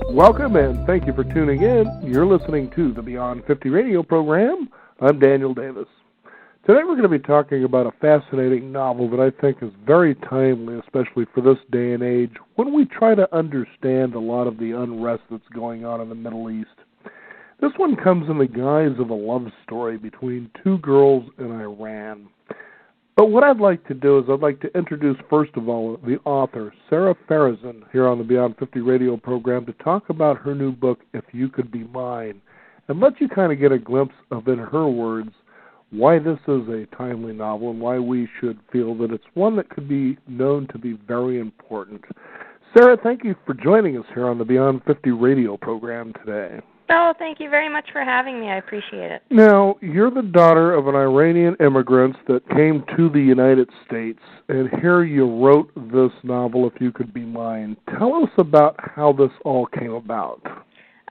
Welcome and thank you for tuning in. You're listening to the Beyond 50 radio program. I'm Daniel Davis. Today we're going to be talking about a fascinating novel that I think is very timely, especially for this day and age, when we try to understand a lot of the unrest that's going on in the Middle East. This one comes in the guise of a love story between two girls in Iran. But what I'd like to do is I'd like to introduce, first of all, the author, Sarah Farazan, here on the Beyond 50 radio program to talk about her new book, If You Could Be Mine, and let you kind of get a glimpse of, in her words, why this is a timely novel and why we should feel that it's one that could be known to be very important. Sarah, thank you for joining us here on the Beyond 50 radio program today. Oh, thank you very much for having me. I appreciate it. Now, you're the daughter of an Iranian immigrant that came to the United States, and here you wrote this novel, If You Could Be Mine. Tell us about how this all came about.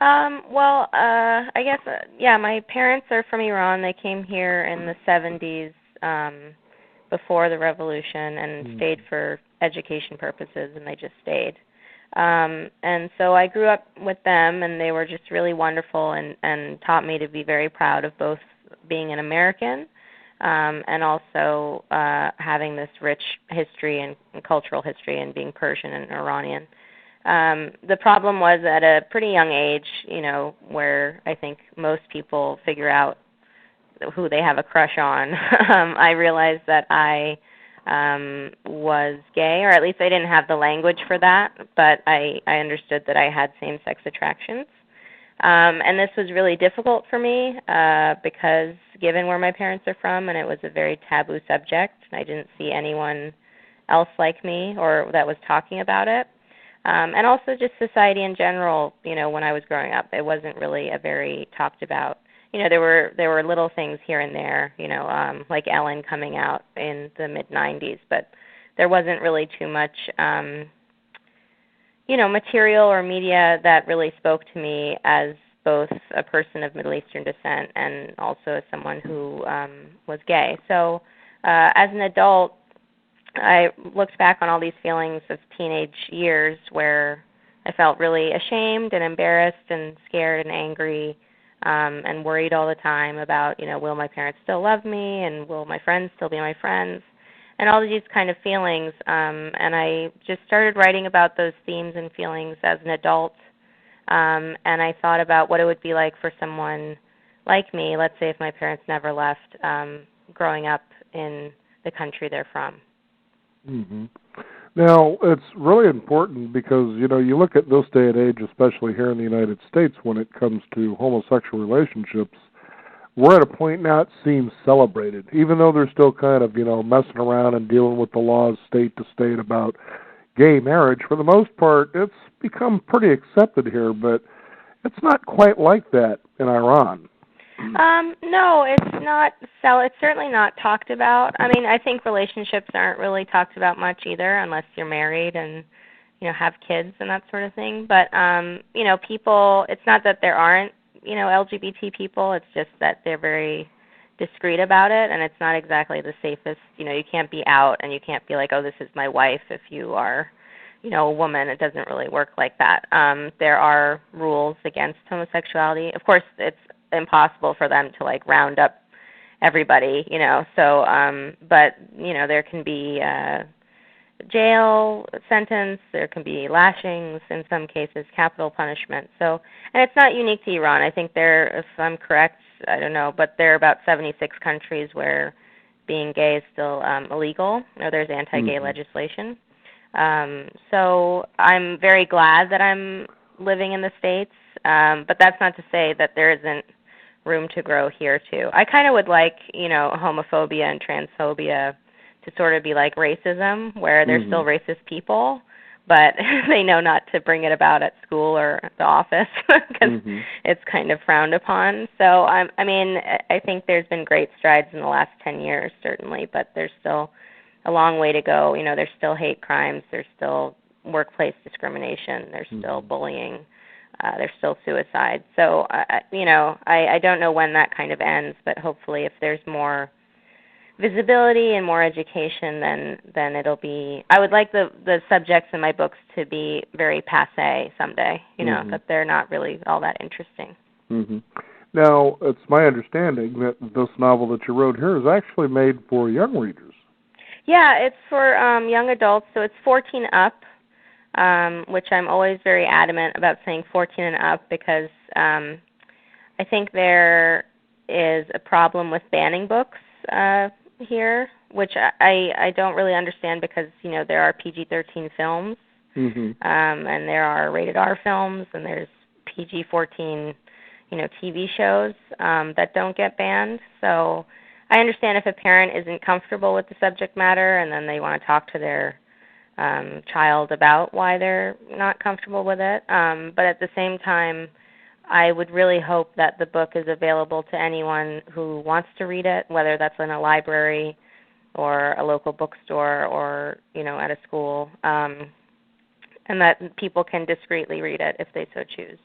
I guess, my parents are from Iran. They came here in the 70s before the revolution and stayed for education purposes, and they just stayed. And so I grew up with them, and they were just really wonderful and taught me to be very proud of both being an American and also having this rich history and cultural history and being Persian and Iranian. The problem was at a pretty young age, where I think most people figure out who they have a crush on. I realized that I was gay, or at least I didn't have the language for that, but I understood that I had same-sex attractions. And this was really difficult for me because given where my parents are from, and it was a very taboo subject, and I didn't see anyone else like me or that was talking about it. And also just society in general, when I was growing up, it wasn't really a very talked about. There were little things here and there, like Ellen coming out in the mid-'90s, but there wasn't really too much, material or media that really spoke to me as both a person of Middle Eastern descent and also as someone who was gay. So as an adult, I looked back on all these feelings of teenage years where I felt really ashamed and embarrassed and scared and angry and worried all the time about, will my parents still love me and will my friends still be my friends, and all these kind of feelings. And I just started writing about those themes and feelings as an adult, and I thought about what it would be like for someone like me, let's say if my parents never left, growing up in the country they're from. Mm-hmm. Now, it's really important because, you look at this day and age, especially here in the United States, when it comes to homosexual relationships, we're at a point now it seems celebrated, even though they're still kind of, messing around and dealing with the laws state to state about gay marriage. For the most part, it's become pretty accepted here, but it's not quite like that in Iran. No, it's not. It's certainly not talked about. I mean, I think relationships aren't really talked about much either, unless you're married and have kids and that sort of thing. But people. It's not that there aren't LGBT people. It's just that they're very discreet about it, and it's not exactly the safest. You can't be out, and you can't be like, oh, this is my wife if you are, a woman. It doesn't really work like that. There are rules against homosexuality. Of course, it's impossible for them to round up everybody, so but there can be jail sentence, there can be lashings, in some cases capital punishment. So, and it's not unique to Iran. I think if I'm correct, I don't know, but there are about 76 countries where being gay is still illegal, there's anti-gay legislation. So I'm very glad that I'm living in the States, but that's not to say that there isn't room to grow here too. I kind of would like, homophobia and transphobia to sort of be like racism, where there's still racist people, but they know not to bring it about at school or the office because it's kind of frowned upon. So, I think there's been great strides in the last 10 years, certainly, but there's still a long way to go. There's still hate crimes, there's still workplace discrimination, there's still bullying. There's still suicide. So, I don't know when that kind of ends, but hopefully if there's more visibility and more education, then it'll be. I would like the subjects in my books to be very passé someday. That they're not really all that interesting. Mm-hmm. Now, it's my understanding that this novel that you wrote here is actually made for young readers. Yeah, it's for young adults, so it's 14 up, which I'm always very adamant about saying 14 and up because I think there is a problem with banning books here, which I don't really understand because, there are PG-13 films, and there are rated R films, and there's PG-14 TV shows that don't get banned. So I understand if a parent isn't comfortable with the subject matter and then they want to talk to their child about why they're not comfortable with it. But at the same time, I would really hope that the book is available to anyone who wants to read it, whether that's in a library or a local bookstore or, at a school, and that people can discreetly read it if they so choose.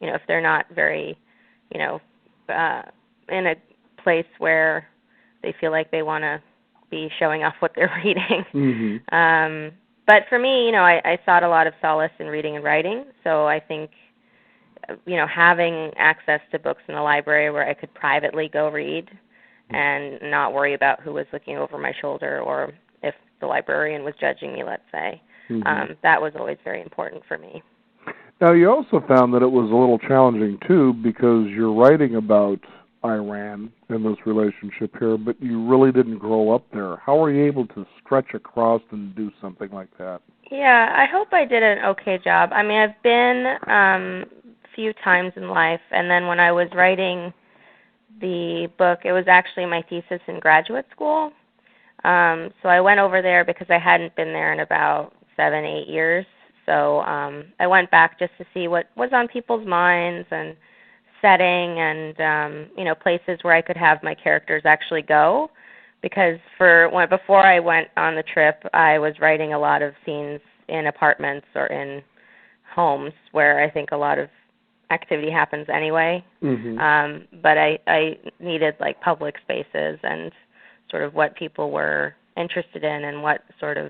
If they're not very in a place where they feel like they want to be showing off what they're reading. But for me, I sought a lot of solace in reading and writing, so I think, having access to books in the library where I could privately go read and not worry about who was looking over my shoulder or if the librarian was judging me, let's say, that was always very important for me. Now, you also found that it was a little challenging, too, because you're writing about Iran in this relationship here, but you really didn't grow up there. How were you able to stretch across and do something like that? Yeah, I hope I did an okay job. I mean, I've been a few times in life, and then when I was writing the book, it was actually my thesis in graduate school. So I went over there because I hadn't been there in about 7-8 years. So I went back just to see what was on people's minds and setting and, places where I could have my characters actually go. Because before I went on the trip, I was writing a lot of scenes in apartments or in homes where I think a lot of activity happens anyway. But I needed like public spaces and sort of what people were interested in and what sort of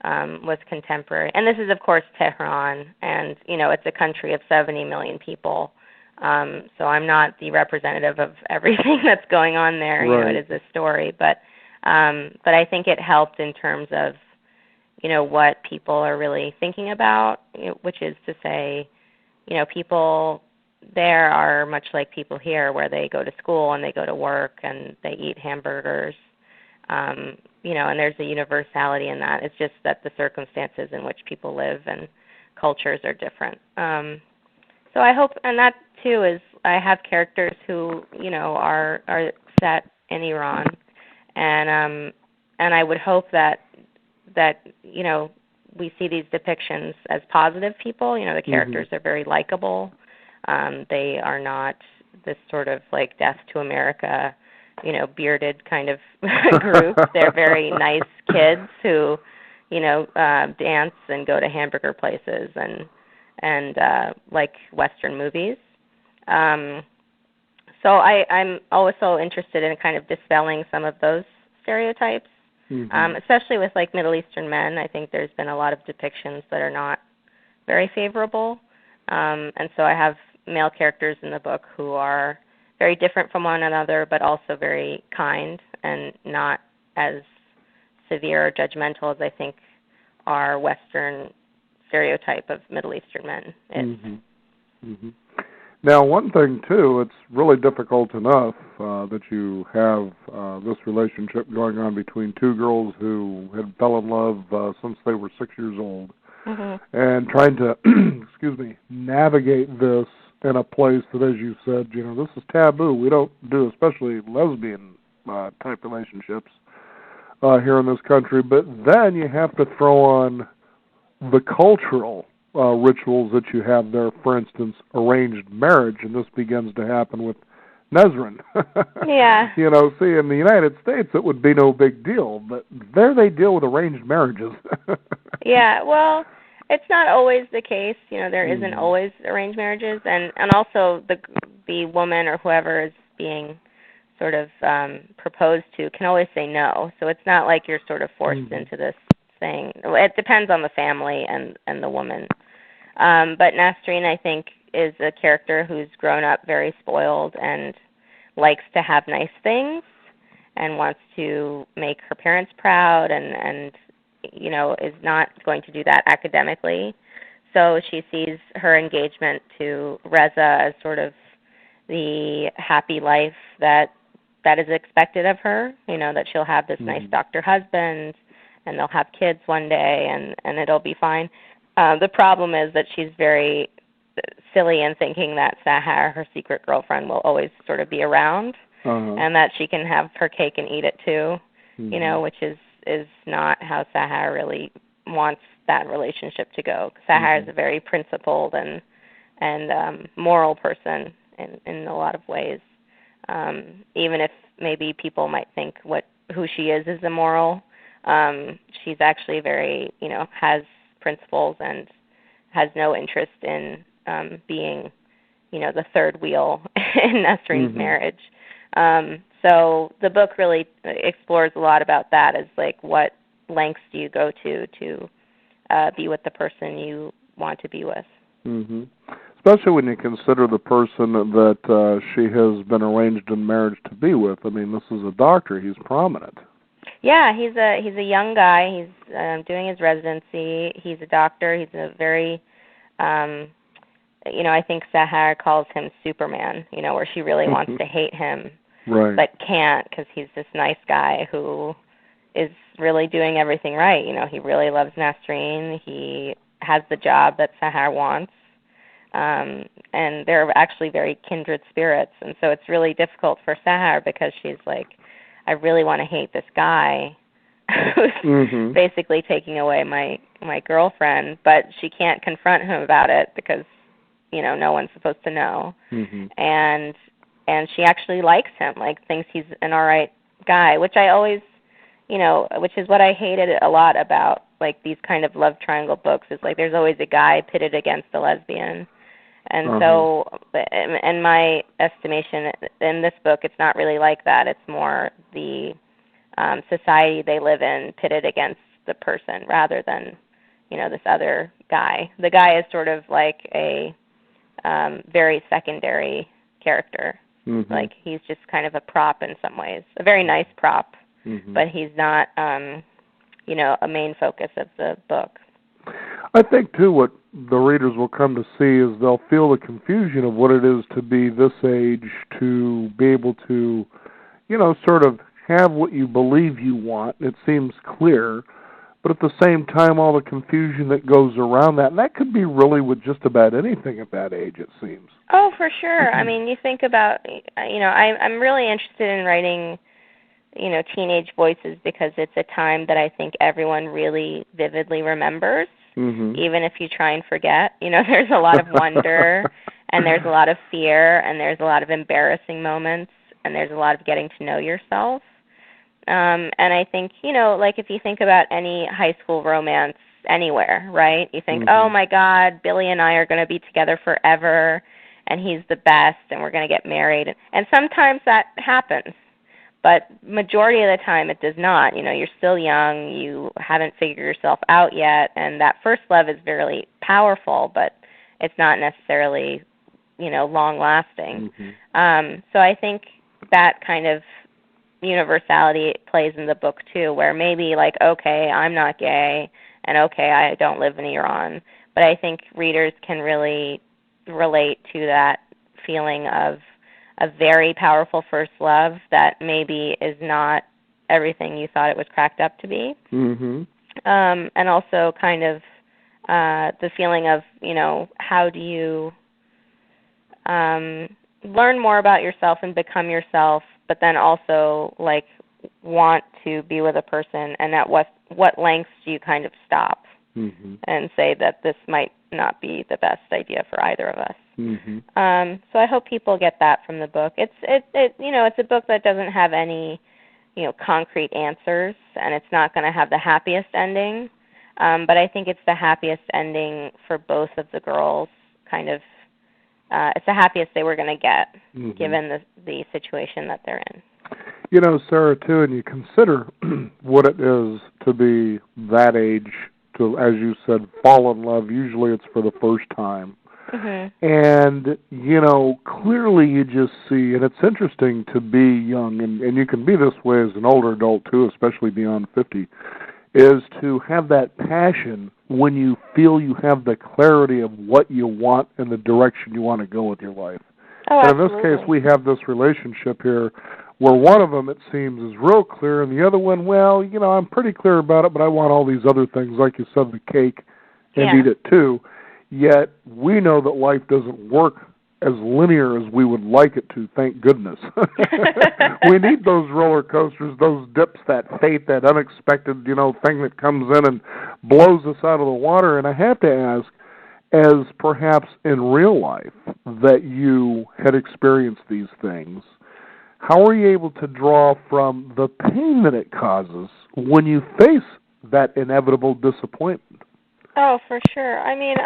was contemporary. And this is, of course, Tehran, and, it's a country of 70 million people. So I'm not the representative of everything that's going on there. Right. It is a story. But I think it helped in terms of, what people are really thinking about, which is to say, people there are much like people here where they go to school and they go to work and they eat hamburgers. And there's a universality in that. It's just that the circumstances in which people live and cultures are different. So I hope, and that too is, I have characters who, are set in Iran, and I would hope that we see these depictions as positive people. The characters are very likable. They are not this sort of like Death to America, bearded kind of group. They're very nice kids who, dance and go to hamburger places and like Western movies. So I'm also interested in kind of dispelling some of those stereotypes, especially with like Middle Eastern men. I think there's been a lot of depictions that are not very favorable. And so I have male characters in the book who are very different from one another, but also very kind and not as severe or judgmental as I think our Western stereotype of Middle Eastern men is. Now, one thing, too, it's really difficult enough that you have this relationship going on between two girls who had fell in love since they were 6 years old, and trying to, navigate this in a place that, as you said, this is taboo. We don't do, especially lesbian type relationships here in this country. But then you have to throw on the cultural rituals that you have there. For instance, arranged marriage, and this begins to happen with Nezrin. Yeah. See, in the United States, it would be no big deal, but there they deal with arranged marriages. Yeah, well, it's not always the case. There isn't always arranged marriages, and also the woman or whoever is being sort of proposed to can always say no. So it's not like you're sort of forced into this thing. It depends on the family and the woman. But Nasreen, I think, is a character who's grown up very spoiled and likes to have nice things and wants to make her parents proud and is not going to do that academically. So she sees her engagement to Reza as sort of the happy life that is expected of her, that she'll have this nice doctor husband and they'll have kids one day and it'll be fine. The problem is that she's very silly in thinking that Sahar, her secret girlfriend, will always sort of be around and that she can have her cake and eat it too, which is not how Sahar really wants that relationship to go. Sahar is a very principled and moral person in a lot of ways. Even if maybe people might think who she is immoral, she's actually very, has principles and has no interest in being, the third wheel in Nasreen's marriage. So the book really explores a lot about that, as like what lengths do you go to be with the person you want to be with. Especially when you consider the person that she has been arranged in marriage to be with. I mean, this is a doctor. He's prominent. Yeah, he's a young guy. He's doing his residency. He's a doctor. He's a very, I think Sahar calls him Superman, where she really wants to hate him, but can't because he's this nice guy who is really doing everything right. He really loves Nasreen. He has the job that Sahar wants. And they're actually very kindred spirits. And so it's really difficult for Sahar because she's like, I really want to hate this guy who's basically taking away my girlfriend, but she can't confront him about it because, no one's supposed to know. And she actually likes him, like thinks he's an all right guy, which I always, which is what I hated a lot about like these kind of love triangle books, is like there's always a guy pitted against a lesbian. And so, in my estimation, in this book, it's not really like that. It's more the society they live in pitted against the person rather than, this other guy. The guy is sort of like a very secondary character. Like he's just kind of a prop in some ways, a very nice prop, but he's not, a main focus of the book. I think, too, what the readers will come to see is they'll feel the confusion of what it is to be this age, to be able to, sort of have what you believe you want. It seems clear, but at the same time, all the confusion that goes around that, and that could be really with just about anything at that age, it seems. Oh, for sure. I mean, you think about, I'm really interested in writing, teenage voices because it's a time that I think everyone really vividly remembers. Even if you try and forget, there's a lot of wonder and there's a lot of fear and there's a lot of embarrassing moments and there's a lot of getting to know yourself. And I think, like if you think about any high school romance anywhere, right? You think, oh my God, Billy and I are going to be together forever and he's the best and we're going to get married. And sometimes that happens. But majority of the time it does not. You're still young, you haven't figured yourself out yet, and that first love is very powerful, but it's not necessarily, long-lasting. So I think that kind of universality plays in the book, too, where maybe like, okay, I'm not gay, and okay, I don't live in Iran, but I think readers can really relate to that feeling of a very powerful first love that maybe is not everything you thought it was cracked up to be. And also kind of the feeling of, how do you learn more about yourself and become yourself, but then also like want to be with a person, and at what lengths do you kind of stop and say that this might not be the best idea for either of us. So I hope people get that from the book. It's a book that doesn't have any, concrete answers, and it's not going to have the happiest ending. But I think it's the happiest ending for both of the girls. Kind of, it's the happiest they were going to get, given the situation that they're in. You know, Sarah, too, and you consider what it is to be that age to, as you said, fall in love. Usually it's for the first time. Mm-hmm. And, you know, clearly you just see, and it's interesting to be young, and you can be this way as an older adult, too, especially beyond 50, is to have that passion when you feel you have the clarity of what you want and the direction you want to go with your life. Oh, and in absolutely. this case, we have this relationship here where one of them, it seems, is real clear, and the other one, well, you know, I'm pretty clear about it, but I want all these other things, like you said, the cake, and eat it too. Yet we know that life doesn't work as linear as we would like it to, thank goodness. We need those roller coasters, those dips, that fate, that unexpected, you know, thing that comes in and blows us out of the water. And I have to ask, as perhaps in real life that you had experienced these things, how are you able to draw from the pain that it causes when you face that inevitable disappointment? Oh, for sure. I mean,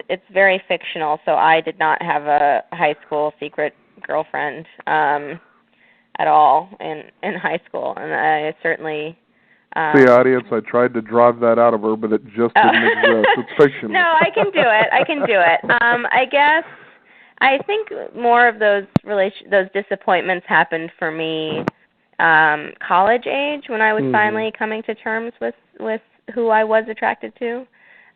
it's very fictional, so I did not have a high school secret girlfriend at all in high school, and I certainly... the audience, I tried to drive that out of her, but it just didn't exist. It's fictional. No, I can do it. I think more of those disappointments happened for me college age, when I was finally coming to terms with who I was attracted to.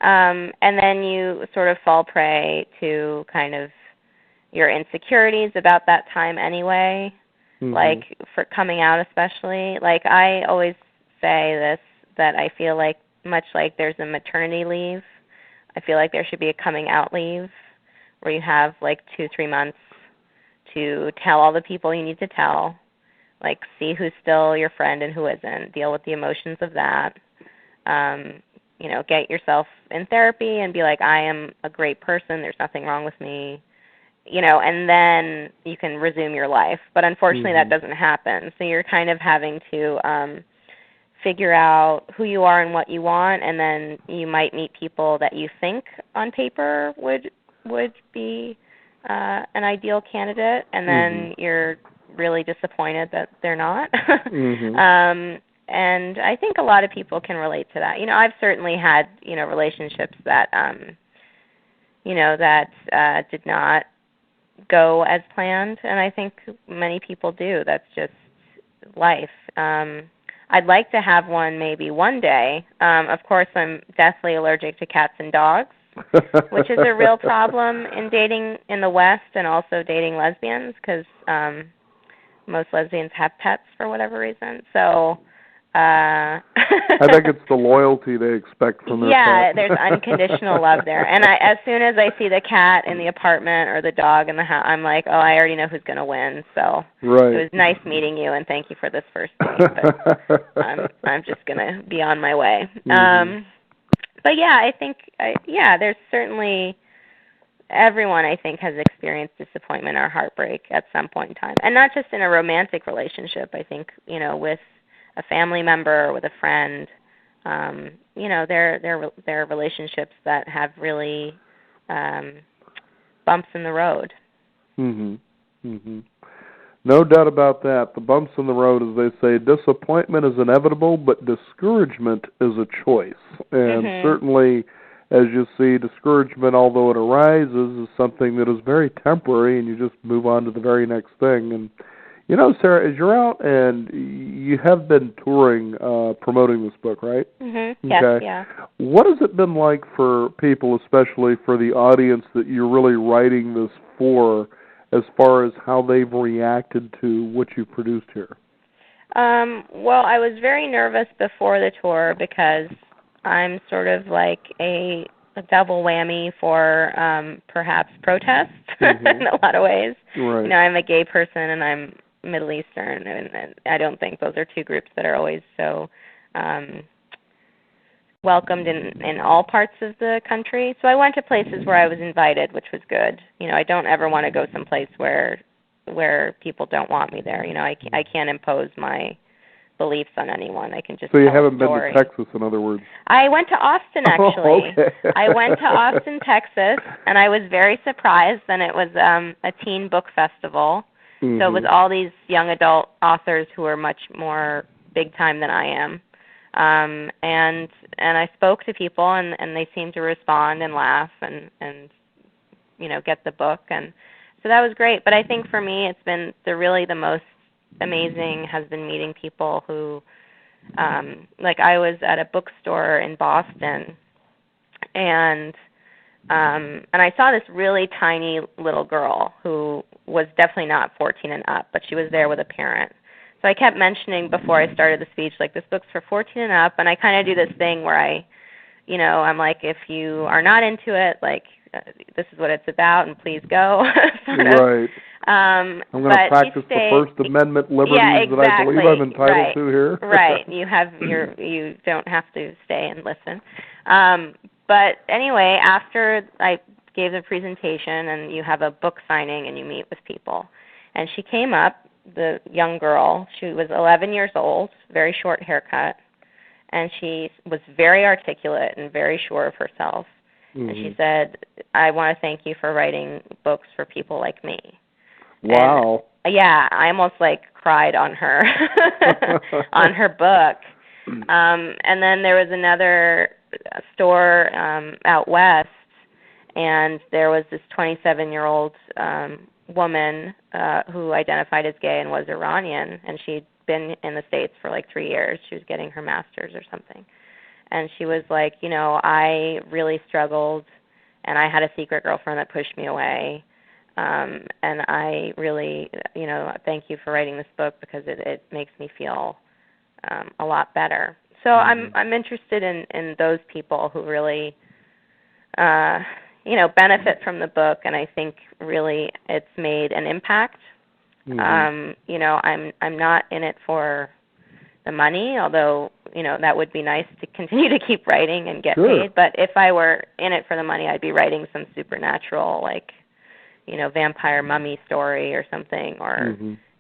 And then you sort of fall prey to kind of your insecurities about that time anyway, like for coming out especially. Like I always say this, that I feel like much like there's a maternity leave, I feel like there should be a coming out leave where you have like 2-3 months to tell all the people you need to tell, like see who's still your friend and who isn't, deal with the emotions of that, get yourself in therapy and be like, I am a great person, there's nothing wrong with me, and then you can resume your life. But unfortunately that doesn't happen. So you're kind of having to figure out who you are and what you want, and then you might meet people that you think on paper would be an ideal candidate, and then you're really disappointed that they're not. And I think a lot of people can relate to that. I've certainly had, relationships that, did not go as planned, and I think many people do. That's just life. I'd like to have one maybe one day. Of course, I'm deathly allergic to cats and dogs, which is a real problem in dating in the West and also dating lesbians, because most lesbians have pets for whatever reason. So I think it's the loyalty they expect from their pet. there's unconditional love there. And as soon as I see the cat in the apartment or the dog in the house, I'm like, oh, I already know who's going to win. So It was nice meeting you, and thank you for this first date. But I'm just going to be on my way. But yeah, I think, there's certainly, everyone I think has experienced disappointment or heartbreak at some point in time. And not just in a romantic relationship. I think, with a family member or with a friend, there are relationships that have really bumps in the road. No doubt about that. The bumps in the road, as they say, disappointment is inevitable, but discouragement is a choice. And certainly, as you see, discouragement, although it arises, is something that is very temporary, and you just move on to the very next thing. And Sarah, as you're out and you have been touring, promoting this book, right? Yes, yeah. What has it been like for people, especially for the audience that you're really writing this for, as far as how they've reacted to what you've produced here? Well, I was very nervous before the tour because I'm sort of like a double whammy for perhaps protest in a lot of ways. Right. I'm a gay person and I'm Middle Eastern, and I don't think those are two groups that are always so welcomed in all parts of the country. So I went to places where I was invited, which was good. I don't ever want to go someplace where people don't want me there. I can't impose my beliefs on anyone. I can just So you tell haven't a been story. to Texas, in other words? I went to Austin, actually. Okay. I went to Austin, Texas, and I was very surprised. And it was a teen book festival. So it was all these young adult authors who were much more big time than I am. And I spoke to people, and they seemed to respond and laugh and get the book, and so that was great. But I think for me, it's been the most amazing has been meeting people who, like I was at a bookstore in Boston, and I saw this really tiny little girl who was definitely not 14 and up, but she was there with a parent. So I kept mentioning before I started the speech, like, this book's for 14 and up, and I kind of do this thing where I'm like, if you are not into it, like, this is what it's about, and please go. Right. I'm going to practice the First Amendment liberties that I believe I'm entitled to here. Right. You don't have to stay and listen. But anyway, after I gave the presentation, and you have a book signing, and you meet with people, and she came up, the young girl. She was 11 years old, very short haircut, and she was very articulate and very sure of herself. And she said, I want to thank you for writing books for people like me. Wow. And, yeah, I almost cried on her on her book. And then there was another store out west, and there was this 27-year-old woman who identified as gay and was Iranian, and she'd been in the States for 3 years. She was getting her master's or something. And she was like, I really struggled, and I had a secret girlfriend that pushed me away. And I really, thank you for writing this book, because it makes me feel a lot better. So I'm interested in those people who really, benefit from the book, and I think really it's made an impact. I'm not in it for the money, although that would be nice to continue to keep writing and get paid. But if I were in it for the money, I'd be writing some supernatural, vampire mummy story or something, or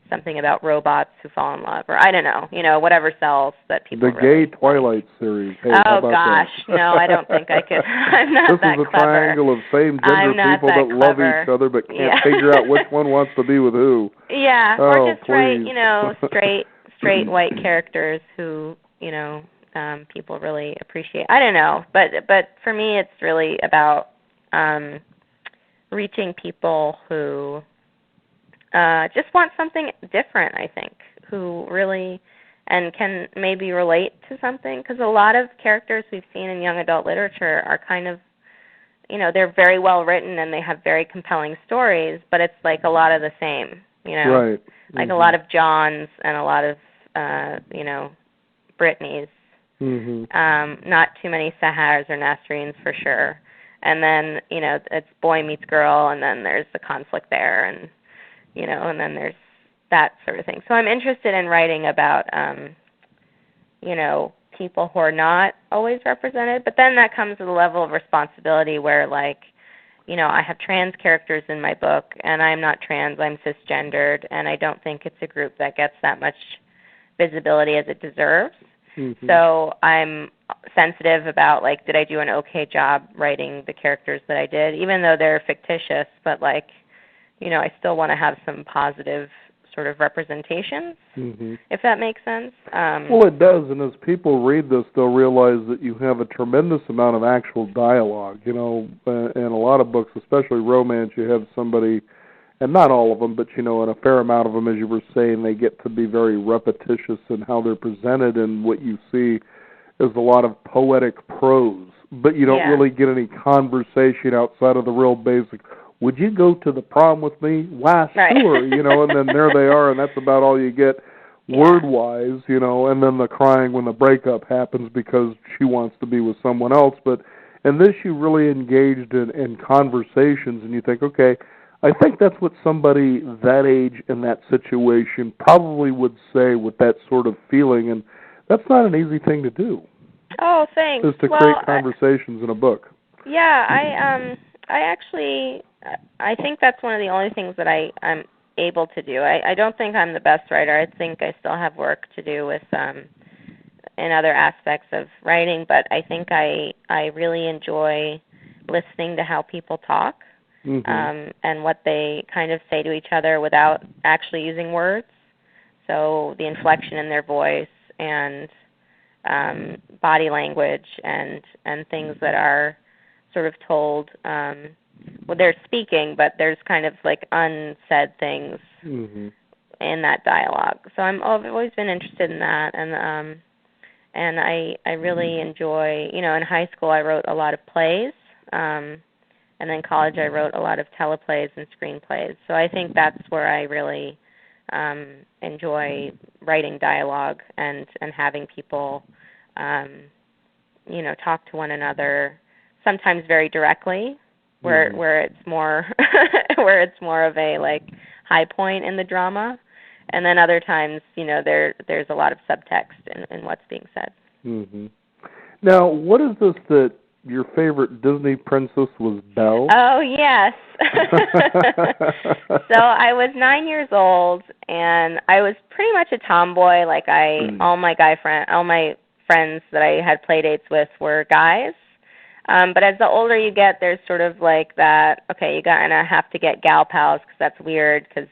something about robots who fall in love, or I don't know, whatever sells that people. The gay Twilight series. Hey, oh gosh, no, I don't think I could. I'm not that clever. This is a triangle of same-gender people that love each other but can't figure out which one wants to be with who. Yeah, or just write, straight white characters who, people really appreciate. I don't know, but for me, it's really about reaching people who just want something different, I think, who really and can maybe relate to something, because a lot of characters we've seen in young adult literature are kind of, they're very well written and they have very compelling stories, but it's a lot of the same, Right. a lot of Johns and a lot of, Brittany's. Not too many Sahars or Nasreens for sure. And then, it's boy meets girl, and then there's the conflict there, and, and then there's that sort of thing. So I'm interested in writing about, people who are not always represented, but then that comes with a level of responsibility where, I have trans characters in my book, and I'm not trans, I'm cisgendered, and I don't think it's a group that gets that much visibility as it deserves. So I'm sensitive about, did I do an okay job writing the characters that I did, even though they're fictitious, but, I still want to have some positive sort of representations, if that makes sense. Well, it does, and as people read this, they'll realize that you have a tremendous amount of actual dialogue. In a lot of books, especially romance, you have somebody, and not all of them, but, in a fair amount of them, as you were saying, they get to be very repetitious in how they're presented, and what you see is a lot of poetic prose, but you don't really get any conversation outside of the real basic, would you go to the prom with me? Why, sure, and then there they are, and that's about all you get word-wise, and then the crying when the breakup happens because she wants to be with someone else. But in this, you really engaged in conversations, and you think, okay, I think that's what somebody that age in that situation probably would say with that sort of feeling, and that's not an easy thing to do. Oh, thanks. Is to create conversations in a book. Yeah, I think that's one of the only things that I'm able to do. I don't think I'm the best writer. I think I still have work to do with in other aspects of writing, but I think I really enjoy listening to how people talk. and what they kind of say to each other without actually using words. So the inflection in their voice and body language and things that are sort of told. Well, they're speaking, but there's kind of like unsaid things in that dialogue. So I've always been interested in that, and I really enjoy. In high school I wrote a lot of plays, and then college I wrote a lot of teleplays and screenplays. So I think that's where I really enjoy writing dialogue and having people, talk to one another. Sometimes very directly, where it's more where it's more of a like high point in the drama, and then other times, there's a lot of subtext in what's being said. Now, what is this that your favorite Disney princess was Belle? Oh, yes. So I was 9 years old, and I was pretty much a tomboy. Like all my friends that I had play dates with were guys. But as the older you get, there's sort of like that, okay, you're going to have to get gal pals because that's weird because,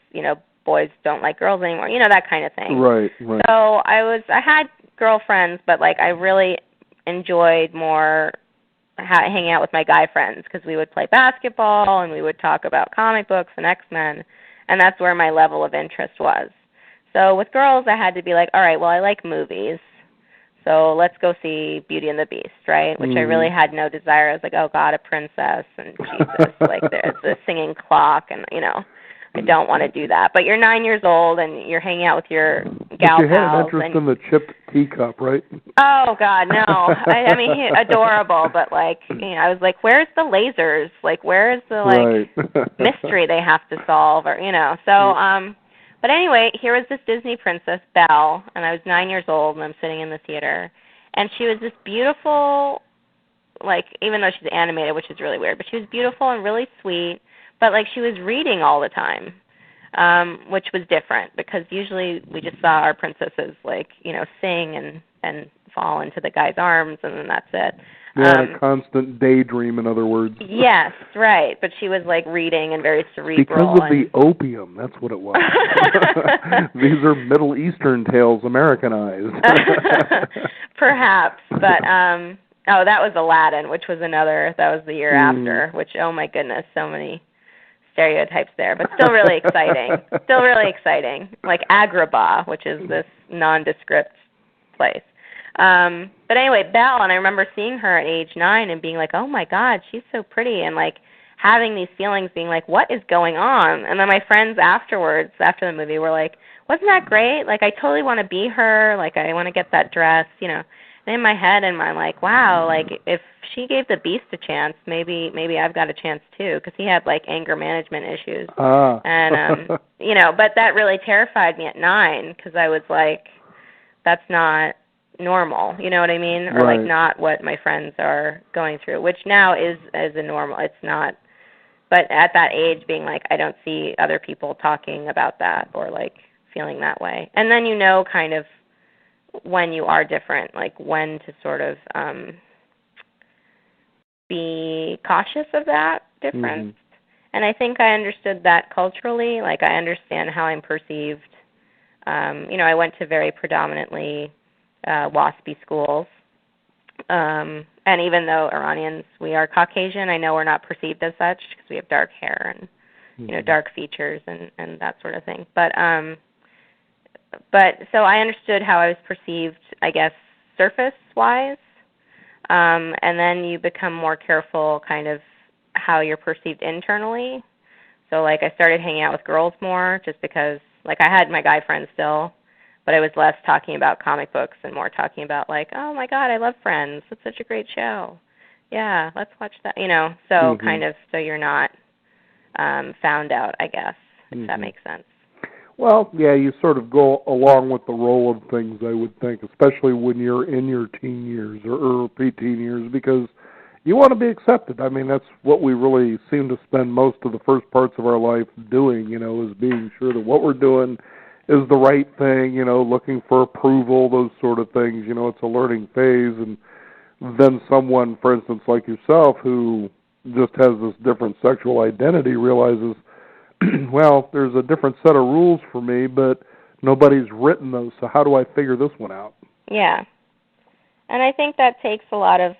boys don't like girls anymore, that kind of thing. Right. So I had girlfriends, but like I really enjoyed more hanging out with my guy friends because we would play basketball and we would talk about comic books and X-Men, and that's where my level of interest was. So with girls, I had to be like, all right, well, I like movies, so let's go see Beauty and the Beast, right? Which I really had no desire. I was like, oh, God, a princess, and Jesus, like there's a singing clock, and, I don't want to do that. But you're 9 years old, and you're hanging out with your gal pals. But you had an interest in the chipped teacup, right? Oh, God, no. I mean, adorable, but, like, I was like, where's the lasers? Like, where's the, like, mystery they have to solve? Or, So, but anyway, here was this Disney princess, Belle, and I was 9 years old, and I'm sitting in the theater. And she was this beautiful, like, even though she's animated, which is really weird, but she was beautiful and really sweet. But, like, she was reading all the time, which was different because usually we just saw our princesses, like, sing and fall into the guy's arms, and then that's it. A constant daydream, in other words. Yes, right. But she was, like, reading and very cerebral. Because of the opium, that's what it was. These are Middle Eastern tales Americanized. Perhaps, but... Oh, that was Aladdin, which was that was the year after, which, oh my goodness, so many stereotypes there, but still really exciting. Like Agrabah, which is this nondescript place. But anyway, Belle, and I remember seeing her at age 9 and being like, oh my God, she's so pretty, and like having these feelings, being like, what is going on? And then my friends afterwards, after the movie, were like, wasn't that great? Like, I totally want to be her. Like, I want to get that dress, And in my head, and I'm like, wow, like if she gave the Beast a chance, maybe I've got a chance too, because he had like anger management issues, and but that really terrified me at 9 because I was like, that's not normal, you know what I mean, or like not what my friends are going through, which now is a normal. It's not, but at that age, being like, I don't see other people talking about that or like feeling that way, and then kind of when you are different, like when to sort of be cautious of that difference. And I think I understood that culturally. Like I understand how I'm perceived. I went to very predominantly WASPy schools. And even though Iranians, we are Caucasian, I know we're not perceived as such because we have dark hair and, dark features and that sort of thing. But so I understood how I was perceived, I guess, surface-wise, and then you become more careful kind of how you're perceived internally. So, like, I started hanging out with girls more just because, like, I had my guy friends still, but I was less talking about comic books and more talking about, like, oh, my God, I love Friends. It's such a great show. Yeah, let's watch that, So kind of so you're not found out, I guess, if that makes sense. Well, yeah, you sort of go along with the roll of things, I would think, especially when you're in your teen years or early preteen years, because you want to be accepted. I mean, that's what we really seem to spend most of the first parts of our life doing, is being sure that what we're doing is the right thing, looking for approval, those sort of things. It's a learning phase. And then someone, for instance, like yourself, who, just has this different sexual identity realizes, well, there's a different set of rules for me, but nobody's written those, so how do I figure this one out? Yeah. And I think that takes a lot of,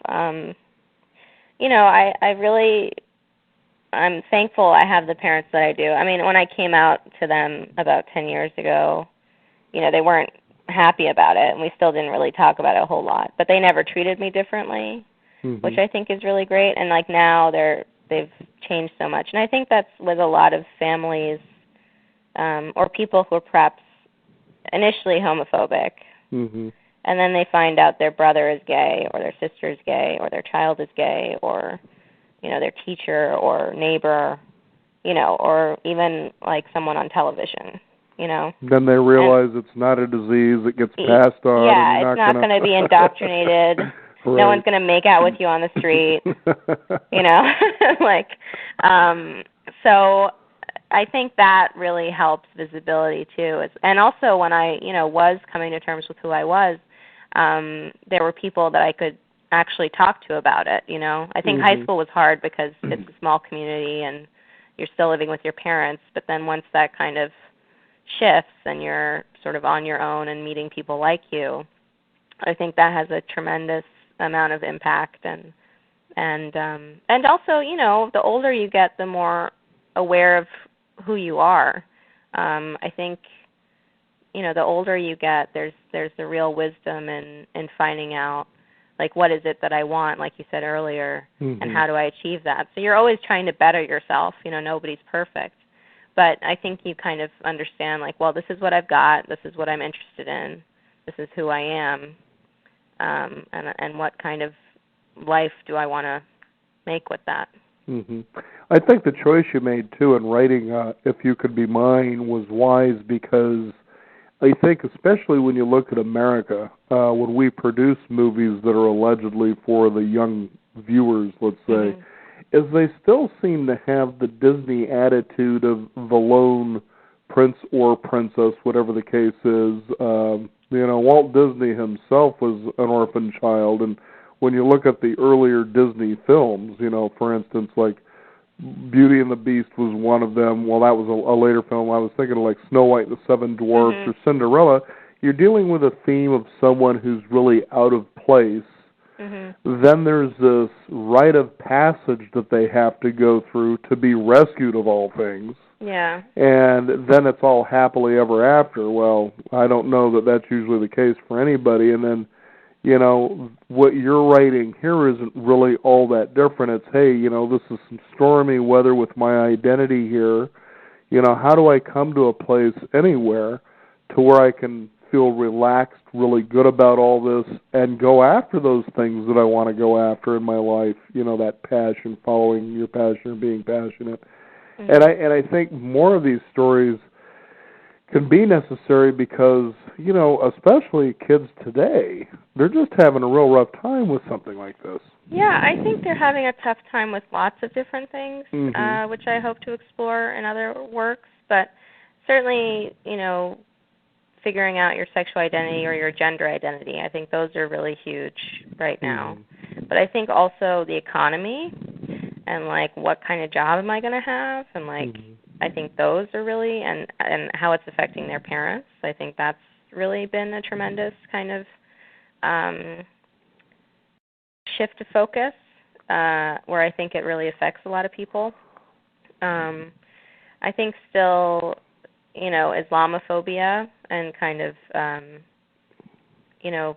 I'm thankful I have the parents that I do. I mean, when I came out to them about 10 years ago, they weren't happy about it, and we still didn't really talk about it a whole lot. But they never treated me differently, which I think is really great. And like now, they've changed so much. And I think that's with a lot of families or people who are perhaps initially homophobic, and then they find out their brother is gay, or their sister is gay, or their child is gay, or their teacher or neighbor, or even like someone on television. Then they realize it's not a disease; it gets passed on. Yeah, it's not going to be indoctrinated. Right. No one's going to make out with you on the street. So I think that really helps visibility too. And also when I, was coming to terms with who I was, there were people that I could actually talk to about it. I think high school was hard because it's a small community and you're still living with your parents. But then once that kind of shifts and you're sort of on your own and meeting people like you, I think that has a tremendous amount of impact. And also, the older you get, the more aware of who you are. I think, the older you get, there's the real wisdom in finding out, like, what is it that I want, like you said earlier, and how do I achieve that? So you're always trying to better yourself. Nobody's perfect. But I think you kind of understand, like, well, this is what I've got, this is what I'm interested in, this is who I am, and what kind of life do I want to make with that. I think the choice you made, too, in writing If You Could Be Mine was wise because I think especially when you look at America, when we produce movies that are allegedly for the young viewers, let's say, is they still seem to have the Disney attitude of the lone prince or princess, whatever the case is. Walt Disney himself was an orphan child, and when you look at the earlier Disney films, for instance, like Beauty and the Beast was one of them. Well, that was a later film. I was thinking of like Snow White and the Seven Dwarfs or Cinderella. You're dealing with a theme of someone who's really out of place. Then there's this rite of passage that they have to go through to be rescued of all things. Yeah. And then it's all happily ever after. Well, I don't know that that's usually the case for anybody. And then, what you're writing here isn't really all that different. It's, hey, this is some stormy weather with my identity here. How do I come to a place anywhere to where I can feel relaxed, really good about all this, and go after those things that I want to go after in my life, that passion, following your passion, or being passionate. And I think more of these stories can be necessary because, especially kids today, they're just having a real rough time with something like this. Yeah, I think they're having a tough time with lots of different things, which I hope to explore in other works. But certainly, figuring out your sexual identity or your gender identity, I think those are really huge right now. But I think also the economy and, like, what kind of job am I going to have, and, like, I think those are really, and how it's affecting their parents. I think that's really been a tremendous kind of shift of focus, where I think it really affects a lot of people. I think still, Islamophobia and kind of,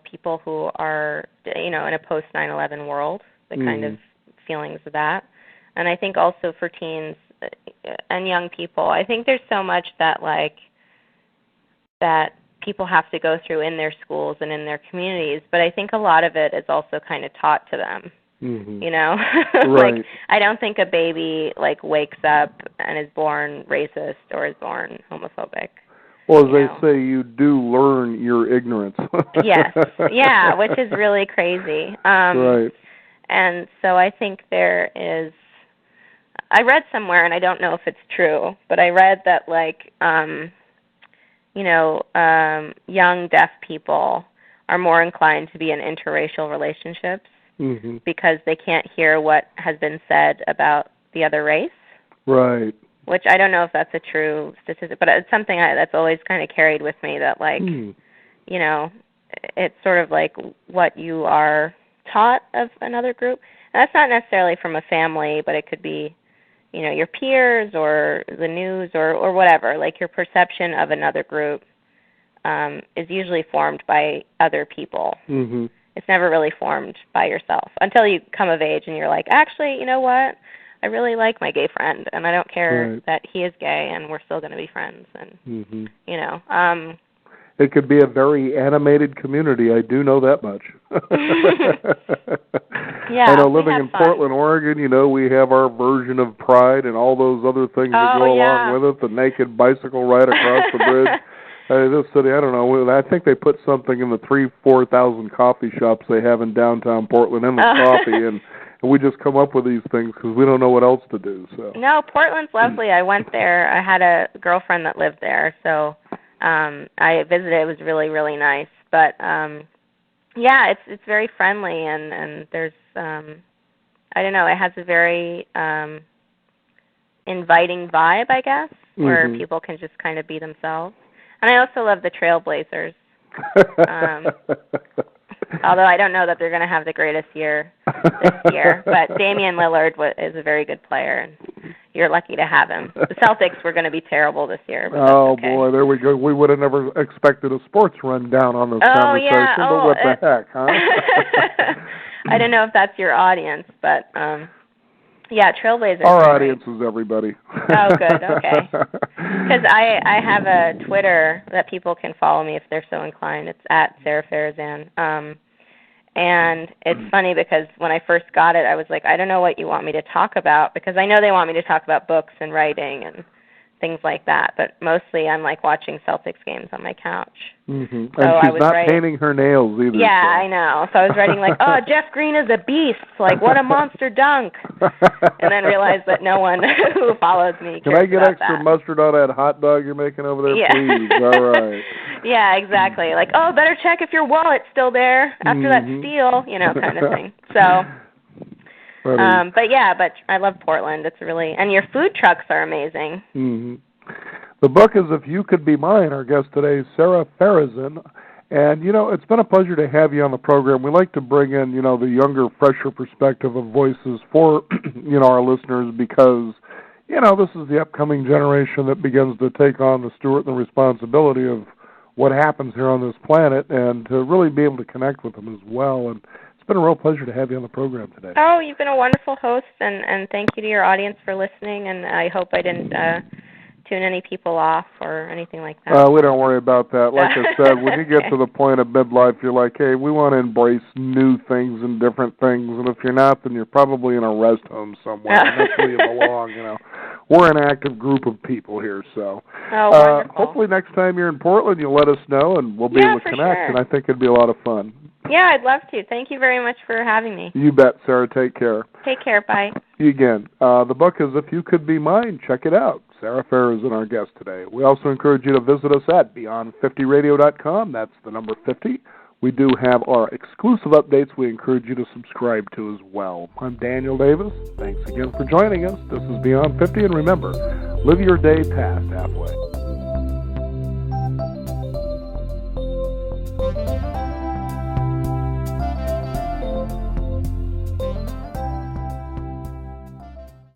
people who are, in a post 9/11 world, the kind of feelings of that. And I think also for teens and young people, I think there's so much that, like, that people have to go through in their schools and in their communities, but I think a lot of it is also kind of taught to them. Right. Like, I don't think a baby, like, wakes up and is born racist or is born homophobic. Well, as they say, you do learn your ignorance. Yes, yeah, which is really crazy. Right. And so I think there is, I read somewhere, and I don't know if it's true, but I read that, like, young deaf people are more inclined to be in interracial relationships because they can't hear what has been said about the other race. Right. Which I don't know if that's a true statistic, but it's something that's always kind of carried with me, that, like, you know, it's sort of like what you are taught of another group. And that's not necessarily from a family, but it could be, you know, your peers or the news or whatever. Like, your perception of another group is usually formed by other people. It's never really formed by yourself until you come of age and you're like, actually, you know what? I really like my gay friend, and I don't care that he is gay, and we're still going to be friends. And you know, it could be a very animated community. I do know that much. Yeah, I know, living in Portland, Oregon, you know, we have our version of Pride and all those other things that go along with it. The naked bicycle ride across the bridge. This city, I don't know. I think they put something in the 3,000-4,000 coffee shops they have in downtown Portland in the coffee, and we just come up with these things because we don't know what else to do. So no, Portland's lovely. I went there. I had a girlfriend that lived there, so I visited. It was really, really nice. But yeah, it's very friendly, and there's I don't know. It has a very inviting vibe, I guess, where people can just kind of be themselves. And I also love the Trailblazers. Although I don't know that they're going to have the greatest year this year. But Damian Lillard is a very good player, and you're lucky to have him. The Celtics were going to be terrible this year. But boy, there we go. We would have never expected a sports rundown on this conversation, but what the heck, huh? I don't know if that's your audience, but yeah, Trailblazers. Our audience is everybody. Oh, good, okay. Because I have a Twitter that people can follow me if they're so inclined. It's at Sarah Farazan. And it's funny because when I first got it, I was like, I don't know what you want me to talk about, because I know they want me to talk about books and writing and things like that, but mostly I'm like watching Celtics games on my couch. And she's not painting her nails either. Yeah, I know. So I was writing like, oh, Jeff Green is a beast. Like, what a monster dunk. And then realized that no one who follows me cares. Can I get extra that. mustard on that hot dog you're making over there, please? All right. Yeah, exactly. Like, oh, better check if your wallet's still there after that steal, you know, kind of thing. So, but I love Portland. It's really, and your food trucks are amazing. The book is If You Could Be Mine. Our guest today is Sarah Farazan. And, you know, it's been a pleasure to have you on the program. We like to bring in, you know, the younger, fresher perspective of voices for, you know, our listeners, because, you know, this is the upcoming generation that begins to take on the steward and the responsibility of what happens here on this planet, and to really be able to connect with them as well. And it's been a real pleasure to have you on the program today. Oh, you've been a wonderful host, and thank you to your audience for listening, and I hope I didn't tune any people off or anything like that. We don't worry about that. Like I said, when you get to the point of midlife, you're like, hey, we want to embrace new things and different things, and if you're not, then you're probably in a rest home somewhere, and that's where you belong, you know. We're an active group of people here, so hopefully next time you're in Portland, you'll let us know, and we'll be able to connect, and I think it'd be a lot of fun. Yeah, I'd love to. Thank you very much for having me. You bet, Sarah. Take care. Take care. Bye. You again. The book is If You Could Be Mine. Check it out. Sarah Farazan is our guest today. We also encourage you to visit us at beyond50radio.com. That's the number 50. We do have our exclusive updates we encourage you to subscribe to as well. I'm Daniel Davis. Thanks again for joining us. This is Beyond 50, and remember, live your day past halfway.